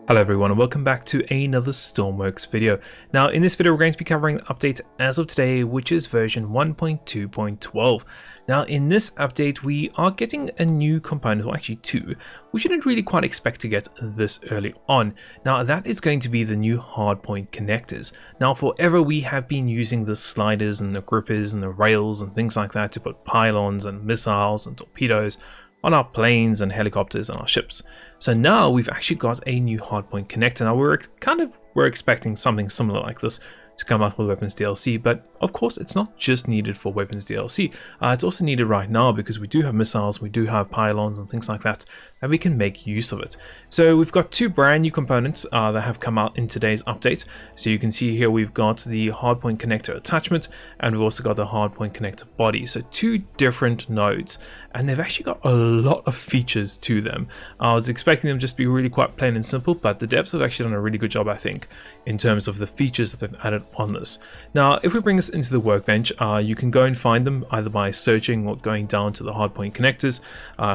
Hello everyone and welcome back to another Stormworks video. Now in this video we're going to be covering the update as of today, which is version 1.2.12. Now in this update we are getting a new component, or actually two, which you didn't really quite expect to get this early on. Now that is going to be the new Hardpoint connectors. Now forever we have been using the sliders and the grippers and the rails and things like that to put pylons and missiles and torpedoes on our planes and helicopters and our ships. So now we've actually got a new Hardpoint connector. Now we're expecting something similar like this to come out with Weapons DLC, but of course it's not just needed for Weapons DLC. It's also needed right now because we do have missiles, we do have pylons and things like that, and we can make use of it. So we've got two brand new components that have come out in today's update. So you can see here we've got the Hardpoint connector attachment, and we've also got the Hardpoint connector body. So two different nodes, and they've actually got a lot of features to them. I was expecting them just to be really quite plain and simple, but the devs have actually done a really good job, I think, in terms of the features that they've added on this. Now if we bring this into the workbench, you can go and find them either by searching or going down to the Hardpoint connectors.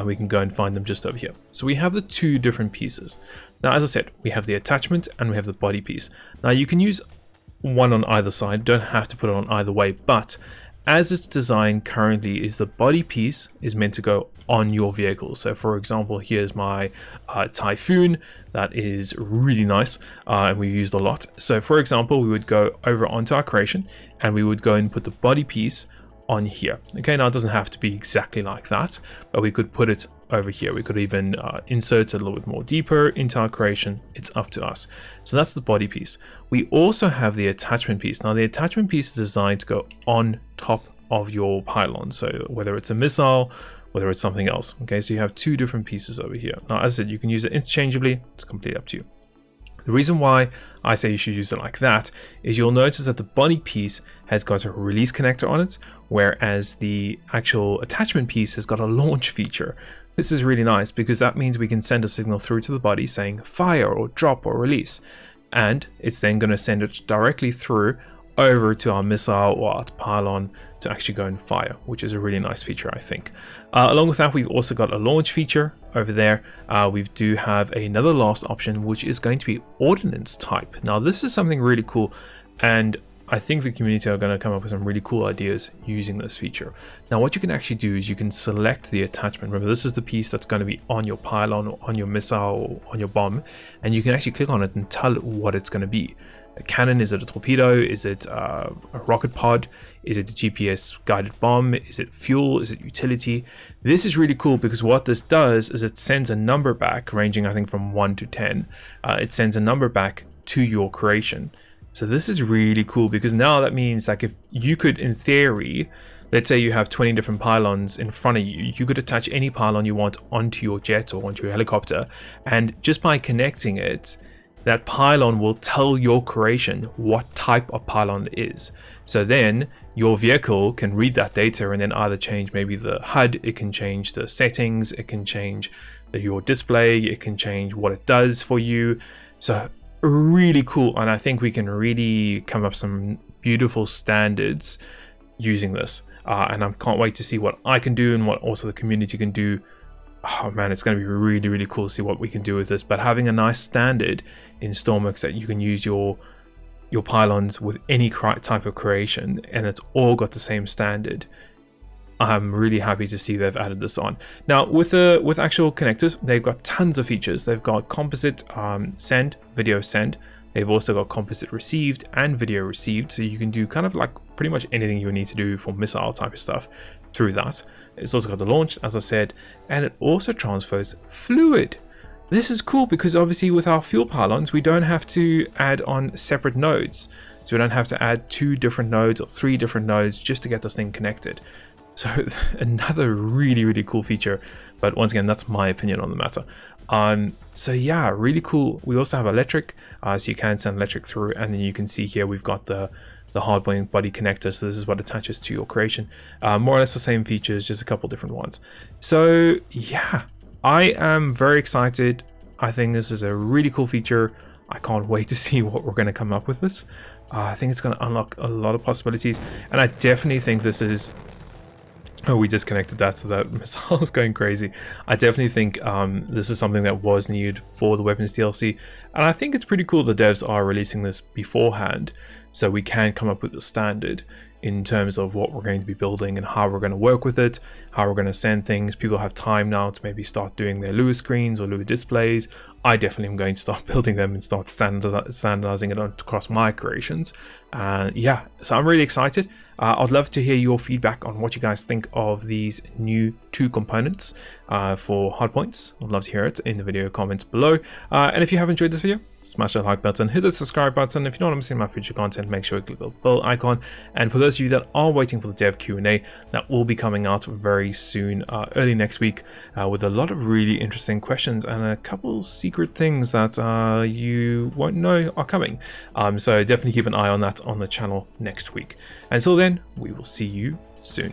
We can go and find them just over here. So we have the two different pieces. Now as I said, we have the attachment and we have the body piece. Now you can use one on either side, don't have to put it on either way, but as it's designed currently is the body piece is meant to go on your vehicle. So for example, here's my Typhoon that is really nice and we used a lot. So for example, we would go over onto our creation and we would go and put the body piece on here. Okay, now it doesn't have to be exactly like that, but we could put it over here. We could even insert it a little bit more deeper into our creation. It's up to us. So that's the body piece. We also have the attachment piece. Now the attachment piece is designed to go on top of your pylon. So whether it's a missile, whether it's something else. Okay, so you have two different pieces over here. Now as I said, you can use it interchangeably. It's completely up to you. The reason why I say you should use it like that is you'll notice that the body piece has got a release connector on it, whereas the actual attachment piece has got a launch feature. This is really nice because that means we can send a signal through to the body saying fire or drop or release, and it's then going to send it directly through over to our missile or our pylon to actually go and fire, which is a really nice feature, I think. Along with that, we've also got a launch feature over there. We do have another last option, which is going to be ordnance type. Now this is something really cool, and I think the community are going to come up with some really cool ideas using this feature. Now what you can actually do is you can select the attachment. Remember, this is the piece that's going to be on your pylon or on your missile or on your bomb, and you can actually click on it and tell it what it's going to be. A cannon? Is it a torpedo? Is it a rocket pod? Is it a GPS guided bomb? Is it fuel? Is it utility? This is really cool because what this does is it sends a number back ranging, I think, from 1 to 10. It sends a number back to your creation. So this is really cool because now that means like if you could, in theory, let's say you have 20 different pylons in front of you, you could attach any pylon you want onto your jet or onto your helicopter, and just by connecting it, that pylon will tell your creation what type of pylon it is. So then your vehicle can read that data and then either change maybe the HUD, it can change the settings, it can change your display, it can change what it does for you. So really cool, and I think we can really come up with some beautiful standards using this. And I can't wait to see what I can do and what also the community can do. Oh man, it's going to be really, really cool to see what we can do with this. But having a nice standard in Stormworks that you can use your pylons with any type of creation, and it's all got the same standard. I'm really happy to see they've added this on. Now with actual connectors, they've got tons of features. They've got composite send, video send. They've also got composite received and video received, so you can do kind of like pretty much anything you need to do for missile type of stuff through that. It's also got the launch, as I said, and it also transfers fluid. This is cool because obviously with our fuel pylons, we don't have to add on separate nodes. So we don't have to add 2 different nodes or 3 different nodes just to get this thing connected. So another really, really cool feature, but once again, that's my opinion on the matter. So yeah, really cool. We also have electric, so you can send electric through, and then you can see here we've got the Hardpoint body connector. So this is what attaches to your creation. More or less the same features, just a couple different ones. So yeah, I am very excited. I think this is a really cool feature. I can't wait to see what we're going to come up with this. I think it's going to unlock a lot of possibilities, and I definitely think this is Oh, we disconnected that, so that missile is going crazy. I definitely think this is something that was needed for the weapons DLC, and I think it's pretty cool the devs are releasing this beforehand, so we can come up with a standard in terms of what we're going to be building and how we're going to work with it, how we're going to send things. People have time now to maybe start doing their Lua screens or Lua displays. I definitely am going to start building them and start standardizing it across my creations. Yeah, so I'm really excited. I'd love to hear your feedback on what you guys think of these new 2 components for hardpoints. I'd love to hear it in the video comments below. And if you have enjoyed this video, smash that like button, hit the subscribe button. If you don't want to miss my future content, make sure you click the bell icon. And for those of you that are waiting for the dev Q&A, that will be coming out very soon, early next week, with a lot of really interesting questions and a couple secret things that you won't know are coming. So definitely keep an eye on that on the channel next week. Until then, we will see you soon.